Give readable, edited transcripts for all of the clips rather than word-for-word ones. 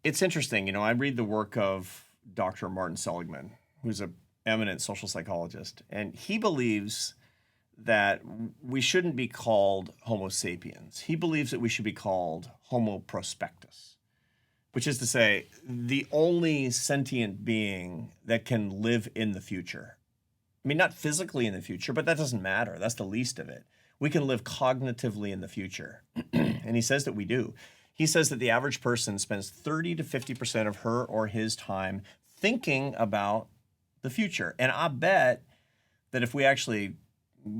It's interesting. I read the work of Dr. Martin Seligman, who's an eminent social psychologist, and he believes that we shouldn't be called Homo sapiens. He believes that we should be called Homo prospectus, which is to say, the only sentient being that can live in the future. I mean, not physically in the future, but that doesn't matter. That's the least of it. We can live cognitively in the future. And he says that we do. He says that the average person spends 30 to 50% of her or his time thinking about the future. And I bet that if we actually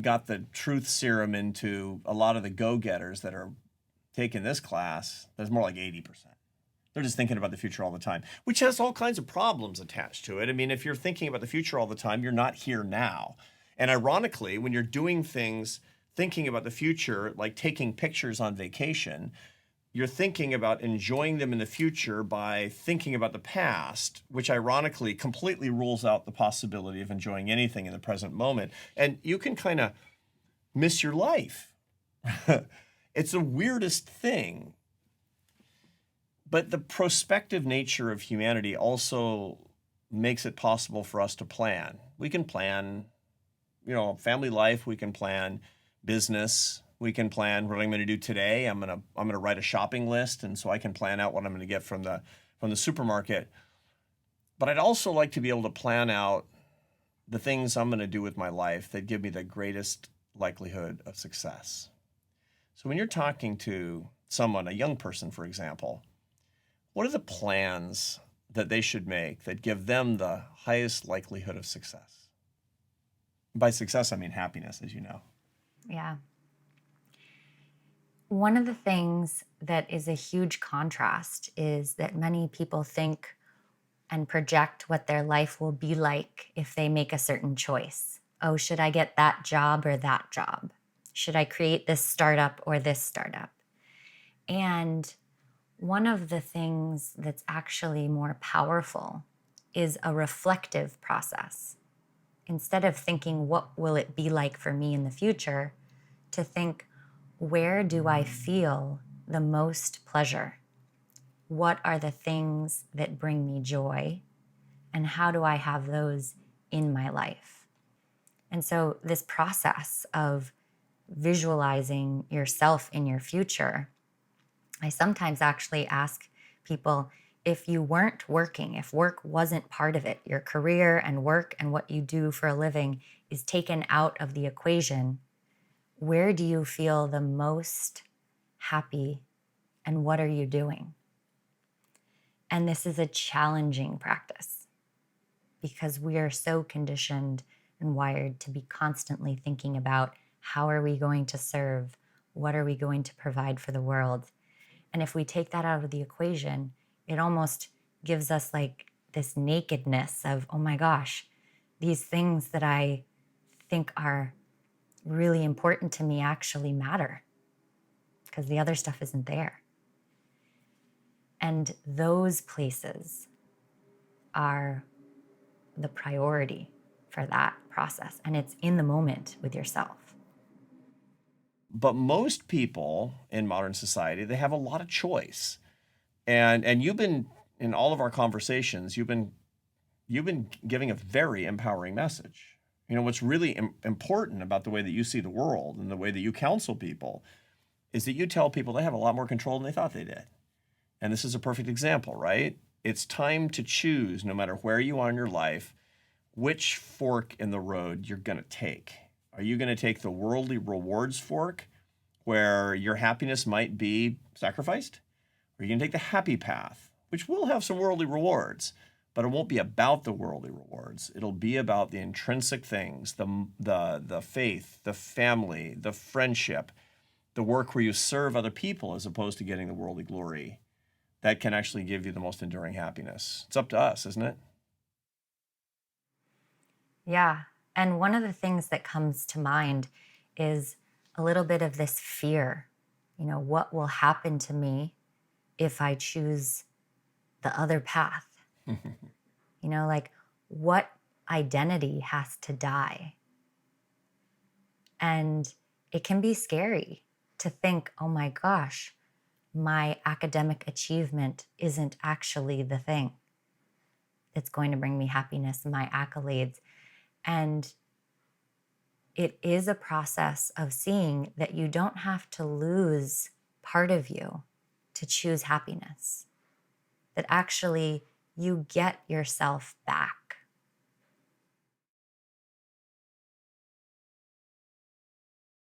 got the truth serum into a lot of the go-getters that are taking this class, there's more like 80%. They're just thinking about the future all the time, which has all kinds of problems attached to it. I mean, if you're thinking about the future all the time, you're not here now. And ironically, when you're doing things thinking about the future, like taking pictures on vacation, you're thinking about enjoying them in the future by thinking about the past, which ironically completely rules out the possibility of enjoying anything in the present moment. And you can kind of miss your life. It's the weirdest thing. But the prospective nature of humanity also makes it possible for us to plan. We can plan, family life. We can plan business. We can plan what I'm going to do today. I'm gonna write a shopping list, and so I can plan out what I'm going to get from the supermarket. But I'd also like to be able to plan out the things I'm going to do with my life that give me the greatest likelihood of success. So when you're talking to someone, a young person, for example, what are the plans that they should make that give them the highest likelihood of success? By success, I mean happiness, as you know. Yeah. One of the things that is a huge contrast is that many people think and project what their life will be like if they make a certain choice. Oh, should I get that job or that job? Should I create this startup or this startup? And one of the things that's actually more powerful is a reflective process. Instead of thinking, what will it be like for me in the future, to think, where do I feel the most pleasure? What are the things that bring me joy? And how do I have those in my life? And so, this process of visualizing yourself in your future, I sometimes actually ask people, if you weren't working, if work wasn't part of it, your career and work and what you do for a living is taken out of the equation, where do you feel the most happy and what are you doing? And this is a challenging practice because we are so conditioned and wired to be constantly thinking about how are we going to serve? What are we going to provide for the world? And if we take that out of the equation, it almost gives us like this nakedness of, oh my gosh, these things that I think are really important to me actually matter because the other stuff isn't there. And those places are the priority for that process. And it's in the moment with yourself. But most people in modern society, they have a lot of choice. And you've been in all of our conversations, you've been giving a very empowering message. What's really important about the way that you see the world and the way that you counsel people is that you tell people they have a lot more control than they thought they did. And this is a perfect example, right? It's time to choose, no matter where you are in your life, which fork in the road you're going to take. Are you going to take the worldly rewards fork, where your happiness might be sacrificed? Or are you going to take the happy path, which will have some worldly rewards, but it won't be about the worldly rewards. It'll be about the intrinsic things, the faith, the family, the friendship, the work where you serve other people as opposed to getting the worldly glory. That can actually give you the most enduring happiness. It's up to us, isn't it? Yeah. And one of the things that comes to mind is a little bit of this fear. What will happen to me if I choose the other path? Like what identity has to die? And it can be scary to think, oh my gosh, my academic achievement isn't actually the thing that's going to bring me happiness, my accolades. And it is a process of seeing that you don't have to lose part of you to choose happiness, that actually you get yourself back.